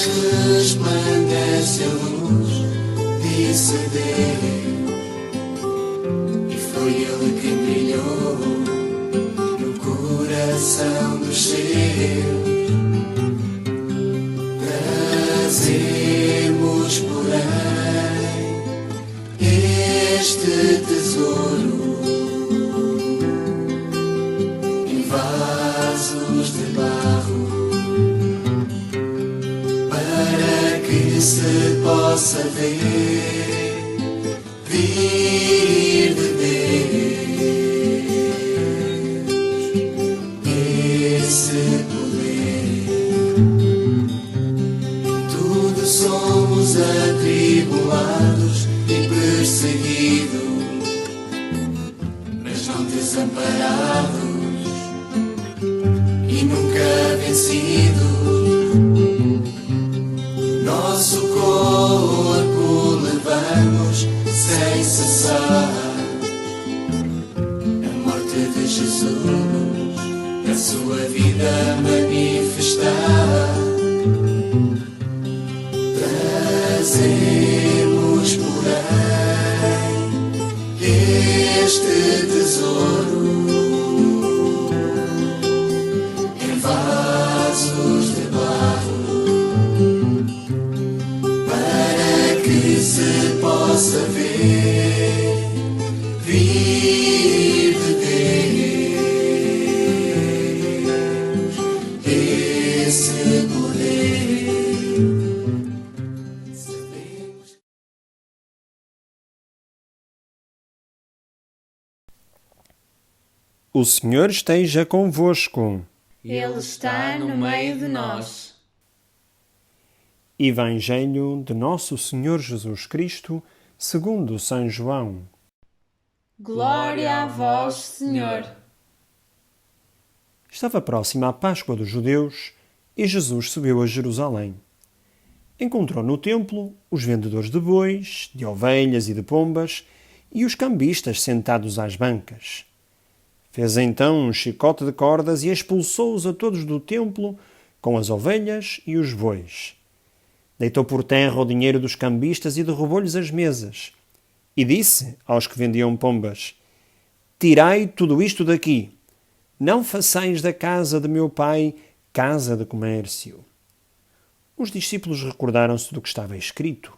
resplandece a luz, disse Deus, e foi Ele quem brilhou no coração dos seus. Trazemos, porém, este tesouro em vasos de barro, para que se possa ver vir de Deus esse poder. Tudo somos atribulados e perseguidos, mas não desamparados e nunca vencidos. Nosso corpo levamos sem cessar a morte de Jesus, a sua vida manifestar. Trazemos, porém, este tesouro em vasos de barro, para que se possa ver vir de Deus esse poder. O Senhor esteja convosco. Ele está no meio de nós. Evangelho de Nosso Senhor Jesus Cristo, segundo São João. Glória a vós, Senhor. Estava próxima a Páscoa dos judeus e Jesus subiu a Jerusalém. Encontrou no templo os vendedores de bois, de ovelhas e de pombas e os cambistas sentados às bancas. Fez então um chicote de cordas e expulsou-os a todos do templo com as ovelhas e os bois. Deitou por terra o dinheiro dos cambistas e derrubou-lhes as mesas. E disse aos que vendiam pombas: Tirai tudo isto daqui. Não façais da casa de meu pai casa de comércio. Os discípulos recordaram-se do que estava escrito: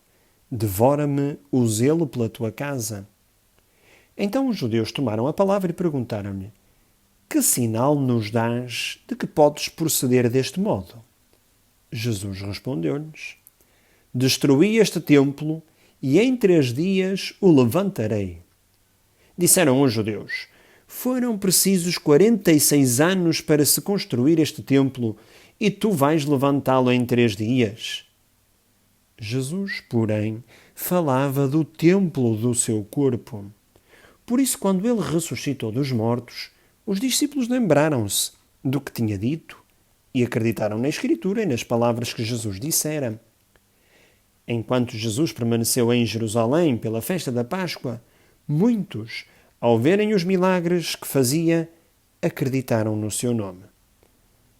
Devora-me o zelo pela tua casa. Então os judeus tomaram a palavra e perguntaram-lhe: Que sinal nos dás de que podes proceder deste modo? Jesus respondeu-lhes: Destruí este templo e em 3 dias o levantarei. Disseram os judeus: Foram precisos 46 anos para se construir este templo e tu vais levantá-lo em 3 dias? Jesus, porém, falava do templo do seu corpo. Por isso, quando ele ressuscitou dos mortos, os discípulos lembraram-se do que tinha dito e acreditaram na Escritura e nas palavras que Jesus dissera. Enquanto Jesus permaneceu em Jerusalém pela festa da Páscoa, muitos, ao verem os milagres que fazia, acreditaram no seu nome.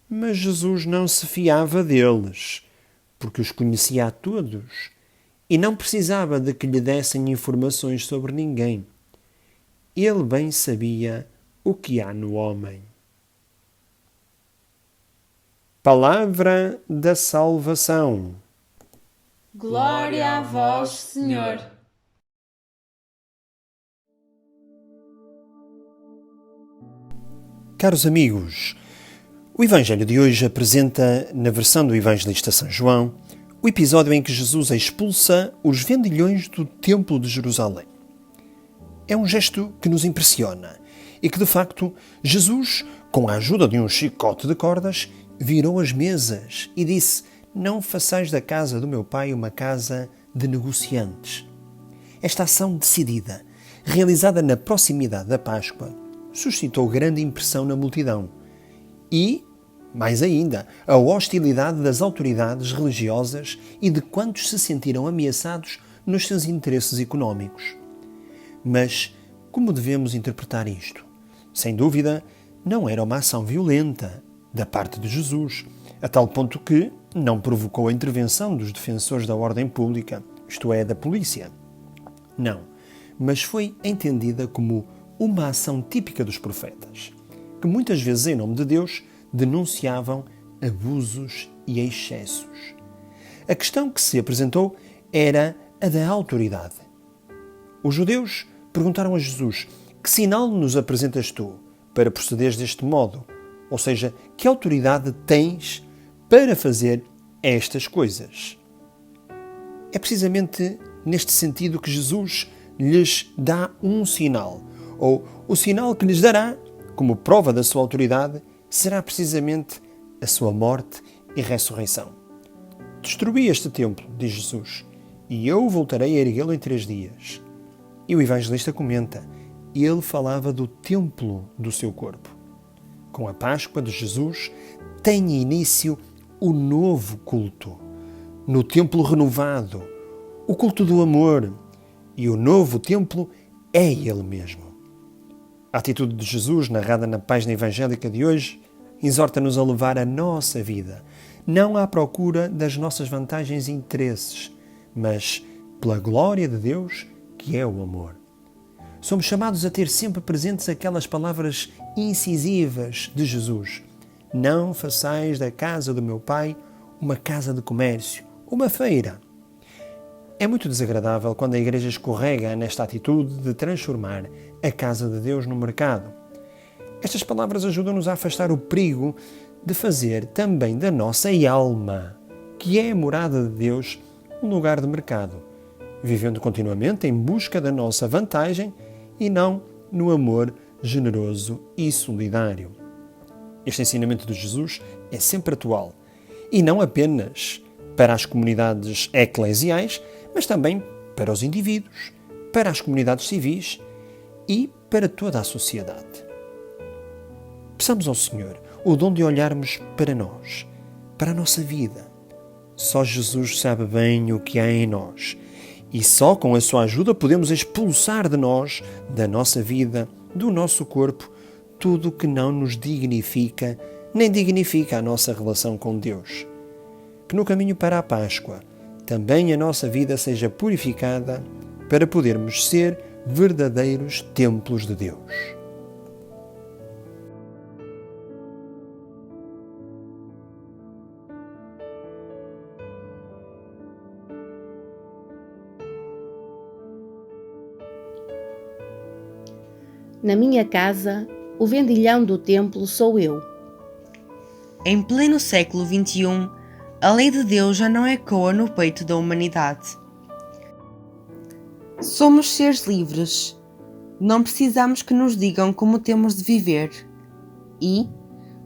Mas Jesus não se fiava deles, porque os conhecia a todos e não precisava de que lhe dessem informações sobre ninguém. Ele bem sabia o que há no homem. Palavra da salvação. Glória a vós, Senhor. Caros amigos, o Evangelho de hoje apresenta, na versão do Evangelista São João, o episódio em que Jesus expulsa os vendilhões do Templo de Jerusalém. É um gesto que nos impressiona e que, de facto, Jesus, com a ajuda de um chicote de cordas, virou as mesas e disse: Não façais da casa do meu pai uma casa de negociantes. Esta ação decidida, realizada na proximidade da Páscoa, suscitou grande impressão na multidão e, mais ainda, a hostilidade das autoridades religiosas e de quantos se sentiram ameaçados nos seus interesses económicos. Mas como devemos interpretar isto? Sem dúvida, não era uma ação violenta da parte de Jesus, a tal ponto que, não provocou a intervenção dos defensores da ordem pública, isto é, da polícia. Não, mas foi entendida como uma ação típica dos profetas, que muitas vezes, em nome de Deus, denunciavam abusos e excessos. A questão que se apresentou era a da autoridade. Os judeus perguntaram a Jesus: que sinal nos apresentas tu para procederes deste modo? Ou seja, que autoridade tens para fazer estas coisas? É precisamente neste sentido que Jesus lhes dá um sinal, ou o sinal que lhes dará, como prova da sua autoridade, será precisamente a sua morte e ressurreição. Destruí este templo, diz Jesus, e eu voltarei a erguê-lo em 3 dias. E o evangelista comenta: ele falava do templo do seu corpo. Com a Páscoa de Jesus tem início o novo culto, no templo renovado, o culto do amor, e o novo templo é ele mesmo. A atitude de Jesus, narrada na página evangélica de hoje, exorta-nos a levar a nossa vida, não à procura das nossas vantagens e interesses, mas pela glória de Deus, que é o amor. Somos chamados a ter sempre presentes aquelas palavras incisivas de Jesus: não façais da casa do meu Pai uma casa de comércio, uma feira. É muito desagradável quando a Igreja escorrega nesta atitude de transformar a casa de Deus no mercado. Estas palavras ajudam-nos a afastar o perigo de fazer também da nossa alma, que é a morada de Deus, um lugar de mercado, vivendo continuamente em busca da nossa vantagem e não no amor generoso e solidário. Este ensinamento de Jesus é sempre atual, e não apenas para as comunidades eclesiais, mas também para os indivíduos, para as comunidades civis e para toda a sociedade. Peçamos ao Senhor o dom de olharmos para nós, para a nossa vida. Só Jesus sabe bem o que há em nós, e só com a sua ajuda podemos expulsar de nós, da nossa vida, do nosso corpo, tudo o que não nos dignifica, nem dignifica a nossa relação com Deus. Que no caminho para a Páscoa também a nossa vida seja purificada para podermos ser verdadeiros templos de Deus. Na minha casa, o vendilhão do templo sou eu. Em pleno século XXI, a lei de Deus já não ecoa no peito da humanidade. Somos seres livres. Não precisamos que nos digam como temos de viver. E,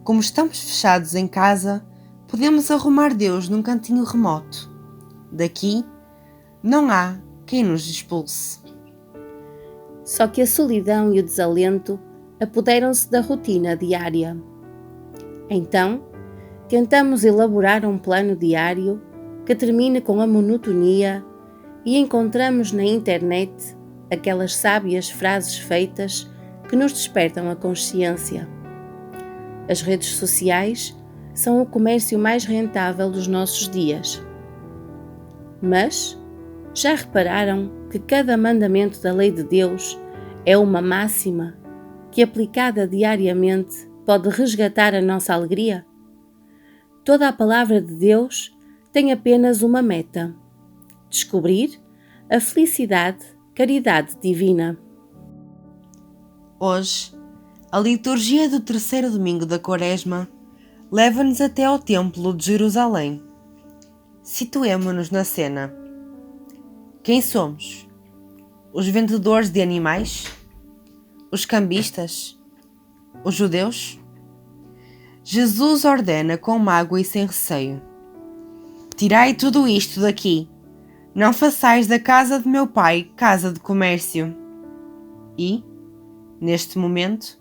como estamos fechados em casa, podemos arrumar Deus num cantinho remoto. Daqui, não há quem nos expulse. Só que a solidão e o desalento apoderam-se da rotina diária. Então, tentamos elaborar um plano diário que termine com a monotonia e encontramos na internet aquelas sábias frases feitas que nos despertam a consciência. As redes sociais são o comércio mais rentável dos nossos dias. Mas já repararam que cada mandamento da lei de Deus é uma máxima que, aplicada diariamente, pode resgatar a nossa alegria? Toda a palavra de Deus tem apenas uma meta: descobrir a felicidade, caridade divina. Hoje, a liturgia do 3º domingo da Quaresma leva-nos até ao Templo de Jerusalém. Situemo-nos na cena. Quem somos? Os vendedores de animais? Os cambistas? Os judeus? Jesus ordena com mágoa e sem receio: tirai tudo isto daqui. Não façais da casa de meu pai casa de comércio. E, neste momento,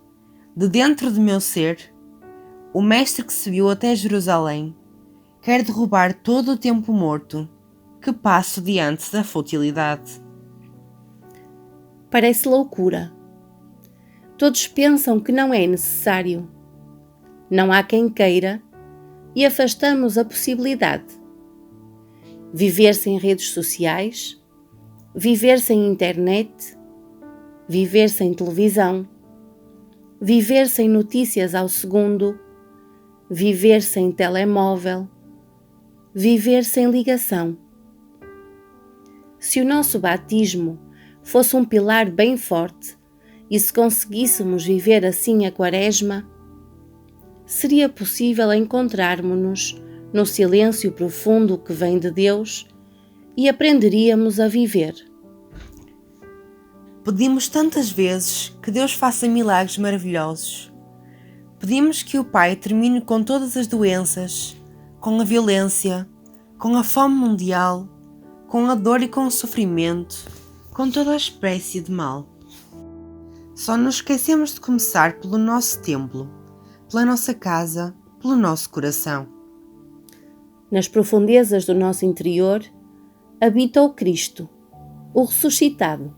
de dentro de meu ser, o mestre que subiu até Jerusalém quer derrubar todo o tempo morto que passo diante da futilidade. Parece loucura. Todos pensam que não é necessário. Não há quem queira, e afastamos a possibilidade. Viver sem redes sociais, viver sem internet, viver sem televisão, viver sem notícias ao segundo, viver sem telemóvel, viver sem ligação. Se o nosso batismo fosse um pilar bem forte e se conseguíssemos viver assim a Quaresma, seria possível encontrarmos-nos no silêncio profundo que vem de Deus e aprenderíamos a viver. Pedimos tantas vezes que Deus faça milagres maravilhosos. Pedimos que o Pai termine com todas as doenças, com a violência, com a fome mundial, com a dor e com o sofrimento, com toda a espécie de mal. Só nos esquecemos de começar pelo nosso templo, pela nossa casa, pelo nosso coração. Nas profundezas do nosso interior habita o Cristo, o ressuscitado.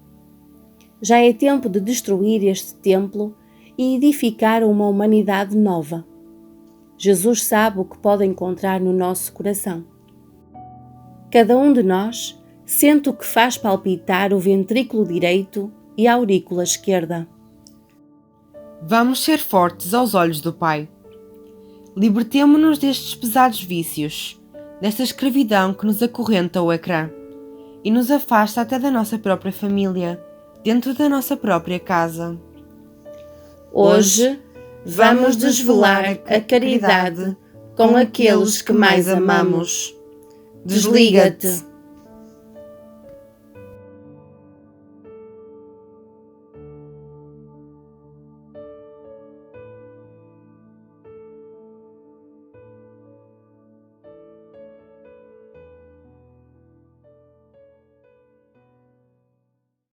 Já é tempo de destruir este templo e edificar uma humanidade nova. Jesus sabe o que pode encontrar no nosso coração. Cada um de nós sente o que faz palpitar o ventrículo direito e a aurícula esquerda. Vamos ser fortes aos olhos do Pai. Libertemo-nos destes pesados vícios, desta escravidão que nos acorrenta o ecrã e nos afasta até da nossa própria família, dentro da nossa própria casa. Hoje vamos desvelar a caridade com aqueles que mais amamos. Desliga-te.